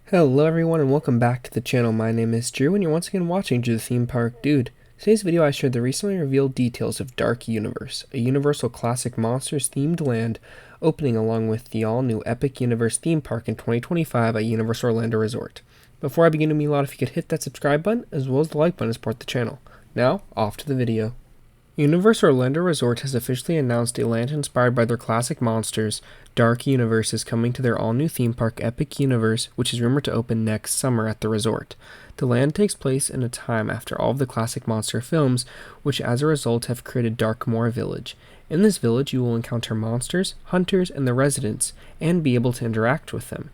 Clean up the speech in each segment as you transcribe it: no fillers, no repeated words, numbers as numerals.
Hello everyone and welcome back to the channel. My name is Drew and you're once again watching Drew the Theme Park Dude. Today's video I shared the recently revealed details of Dark Universe, a Universal Classic Monsters themed land opening along with the all-new Epic Universe theme park in 2025 at Universal Orlando Resort. Before I begin, it would mean a lot if you could hit that subscribe button as well as the like button to support the channel. Now, off to the video. Universal Orlando Resort has officially announced a land inspired by their classic monsters. Dark Universe is coming to their all-new theme park, Epic Universe, which is rumored to open next summer at the resort. The land takes place in a time after all of the classic monster films, which as a result have created Darkmoor Village. In this village, you will encounter monsters, hunters, and the residents, and be able to interact with them.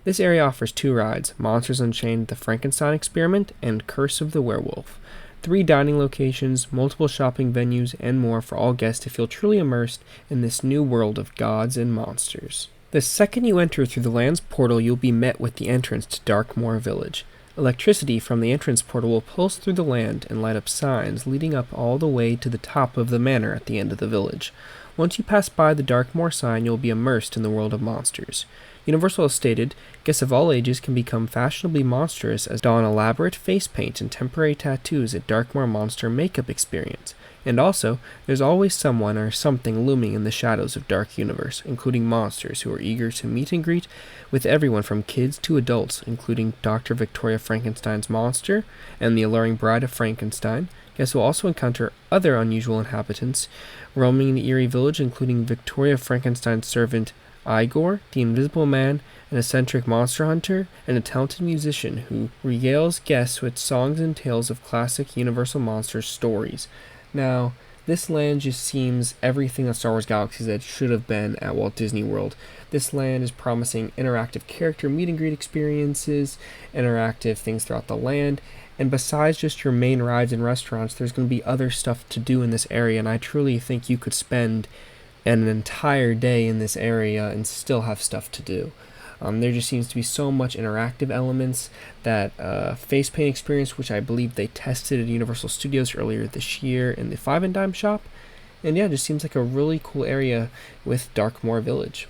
This area offers two rides, Monsters Unchained: The Frankenstein Experiment and Curse of the Werewolf. 3 dining locations, multiple shopping venues, and more for all guests to feel truly immersed in this new world of gods and monsters. The second you enter through the land's portal, you'll be met with the entrance to Darkmoor Village. Electricity from the entrance portal will pulse through the land and light up signs leading up all the way to the top of the manor at the end of the village. Once you pass by the Darkmoor sign, you'll be immersed in the world of monsters. Universal has stated, guests of all ages can become fashionably monstrous as don elaborate face paint and temporary tattoos at Darkmoor Monster Makeup Experience. And also, there's always someone or something looming in the shadows of Dark Universe, including monsters who are eager to meet and greet with everyone from kids to adults, including Dr. Victoria Frankenstein's monster and the alluring Bride of Frankenstein. Guests will also encounter other unusual inhabitants roaming in the eerie village, including Victoria Frankenstein's servant Igor, the Invisible Man, an eccentric monster hunter, and a talented musician who regales guests with songs and tales of classic Universal Monsters stories. Now, this land just seems everything that Star Wars Galaxy's Edge should have been at Walt Disney World. This land is promising interactive character meet and greet experiences, interactive things throughout the land, and besides just your main rides and restaurants, there's going to be other stuff to do in this area, and I truly think you could spend an entire day in this area and still have stuff to do. There just seems to be so much interactive elements. That face paint experience, which I believe they tested at Universal Studios earlier this year in the Five and Dime shop. And yeah, it just seems like a really cool area with Darkmoor Village.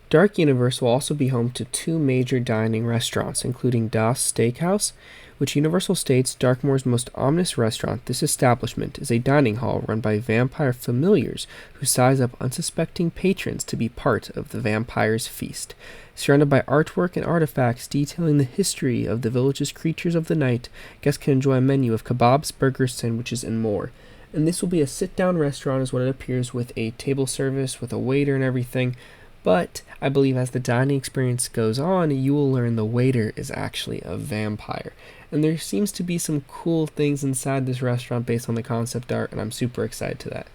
Dark Universe will also be home to 2 major dining restaurants, including Das Steakhouse, which Universal states Darkmoor's most ominous restaurant. This establishment is a dining hall run by vampire familiars who size up unsuspecting patrons to be part of the vampire's feast. Surrounded by artwork and artifacts detailing the history of the village's creatures of the night, guests can enjoy a menu of kebabs, burgers, sandwiches, and more. And this will be a sit-down restaurant is what it appears, with a table service, with a waiter and everything. But I believe as the dining experience goes on, you will learn the waiter is actually a vampire. And there seems to be some cool things inside this restaurant based on the concept art, and I'm super excited to that.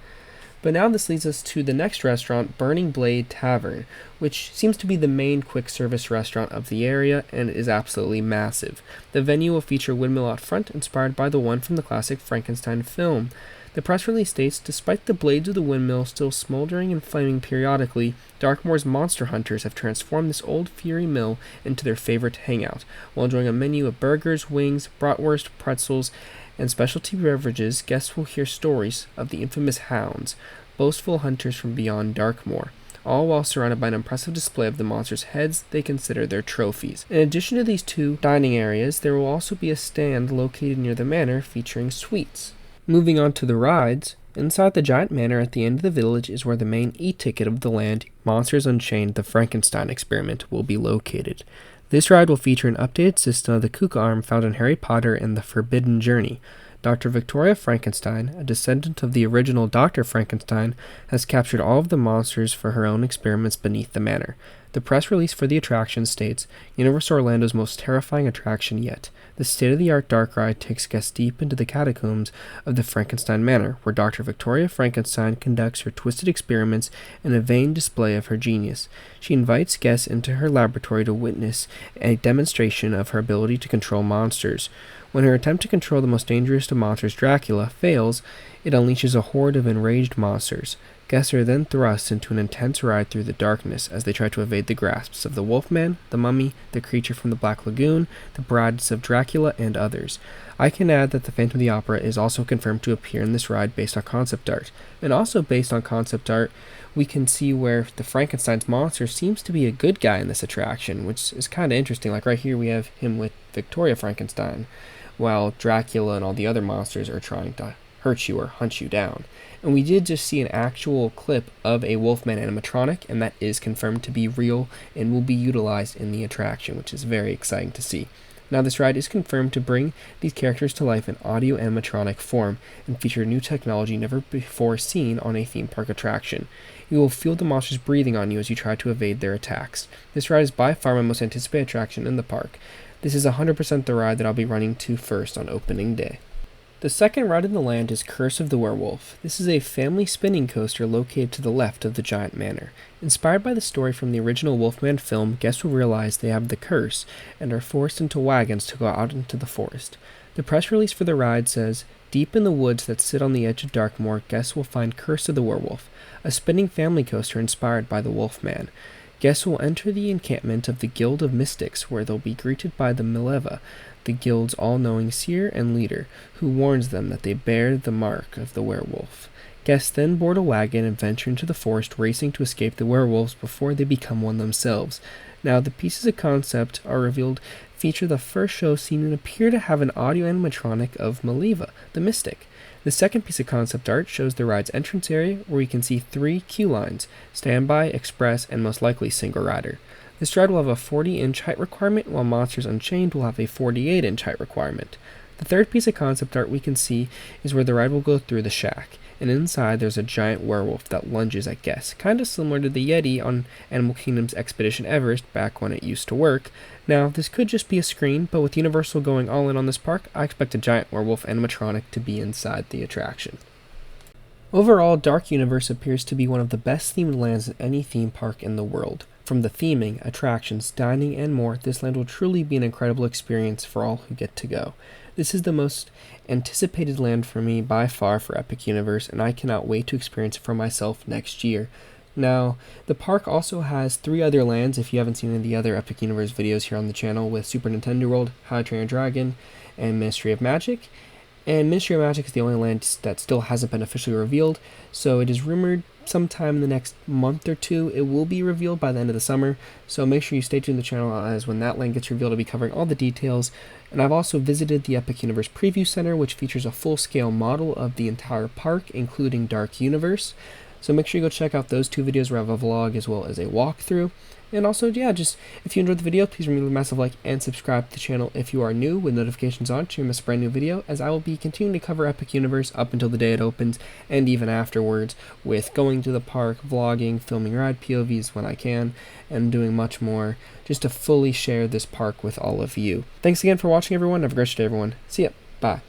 But now this leads us to the next restaurant, Burning Blade Tavern, which seems to be the main quick service restaurant of the area and is absolutely massive. The venue will feature a windmill out front inspired by the one from the classic Frankenstein film. The press release states, despite the blades of the windmill still smoldering and flaming periodically, Darkmoor's monster hunters have transformed this old fury mill into their favorite hangout. While enjoying a menu of burgers, wings, bratwurst, pretzels, and specialty beverages, guests will hear stories of the infamous hounds, boastful hunters from beyond Darkmoor, all while surrounded by an impressive display of the monsters' heads they consider their trophies. In addition to these 2 dining areas, there will also be a stand located near the manor featuring sweets. Moving on to the rides, inside the giant manor at the end of the village is where the main e-ticket of the land, Monsters Unchained: The Frankenstein Experiment, will be located. This ride will feature an updated system of the Kook arm found in Harry Potter and the Forbidden Journey. Dr. Victoria Frankenstein, a descendant of the original Dr. Frankenstein, has captured all of the monsters for her own experiments beneath the manor. The press release for the attraction states, Universal Orlando's most terrifying attraction yet. The state-of-the-art dark ride takes guests deep into the catacombs of the Frankenstein Manor, where Dr. Victoria Frankenstein conducts her twisted experiments in a vain display of her genius. She invites guests into her laboratory to witness a demonstration of her ability to control monsters. When her attempt to control the most dangerous of monsters, Dracula, fails, it unleashes a horde of enraged monsters. Guests are then thrust into an intense ride through the darkness as they try to evade the grasps of the Wolfman, the Mummy, the creature from the Black Lagoon, the brides of Dracula, and others. I can add that the Phantom of the Opera is also confirmed to appear in this ride based on concept art. And also based on concept art, we can see where the Frankenstein's monster seems to be a good guy in this attraction, which is kind of interesting. Like right here we have him with Victoria Frankenstein, while Dracula and all the other monsters are trying to hurt you or hunt you down. And we did just see an actual clip of a Wolfman animatronic, and that is confirmed to be real and will be utilized in the attraction, which is very exciting to see. Now, this ride is confirmed to bring these characters to life in audio animatronic form and feature new technology never before seen on a theme park attraction. You will feel the monsters breathing on you as you try to evade their attacks. This ride is by far my most anticipated attraction in the park. This is 100% the ride that I'll be running to first on opening day. The second ride in the land is Curse of the Werewolf. This is a family spinning coaster located to the left of the Giant Manor. Inspired by the story from the original Wolfman film, guests will realize they have the curse and are forced into wagons to go out into the forest. The press release for the ride says, "Deep in the woods that sit on the edge of Darkmoor, guests will find Curse of the Werewolf, a spinning family coaster inspired by the Wolfman. Guests will enter the encampment of the Guild of Mystics, where they'll be greeted by the Mileva, the guild's all-knowing seer and leader, who warns them that they bear the mark of the werewolf. Guests then board a wagon and venture into the forest, racing to escape the werewolves before they become one themselves. Now, the pieces of concept are revealed feature the first show scene and appear to have an audio animatronic of Mileva, the mystic. The second piece of concept art shows the ride's entrance area, where you can see 3 queue lines: standby, express, and most likely single rider. This ride will have a 40-inch height requirement, while Monsters Unchained will have a 48-inch height requirement. The third piece of concept art we can see is where the ride will go through the shack, and inside there's a giant werewolf that lunges at guests, kind of similar to the Yeti on Animal Kingdom's Expedition Everest back when it used to work. Now, this could just be a screen, but with Universal going all in on this park, I expect a giant werewolf animatronic to be inside the attraction. Overall, Dark Universe appears to be one of the best themed lands in any theme park in the world. From the theming, attractions, dining, and more, this land will truly be an incredible experience for all who get to go. This is the most anticipated land for me by far for Epic Universe, and I cannot wait to experience it for myself next year. Now, the park also has 3 other lands if you haven't seen any of the other Epic Universe videos here on the channel, with Super Nintendo World, How to Train Your Dragon, and Ministry of Magic. And Ministry of Magic is the only land that still hasn't been officially revealed, so it is rumored sometime in the next month or 2 it will be revealed by the end of the summer, so make sure you stay tuned to the channel, as when that land gets revealed I'll be covering all the details. And I've also visited the Epic Universe Preview Center, which features a full-scale model of the entire park, including Dark Universe, so make sure you go check out those 2 videos where I have a vlog as well as a walkthrough. And also, yeah, just if you enjoyed the video, please remember to massive like and subscribe to the channel if you are new, with notifications on to miss a brand new video, as I will be continuing to cover Epic Universe up until the day it opens and even afterwards, with going to the park, vlogging, filming ride POVs when I can, and doing much more just to fully share this park with all of you. Thanks again for watching, everyone. Have a great day, everyone. See ya. Bye.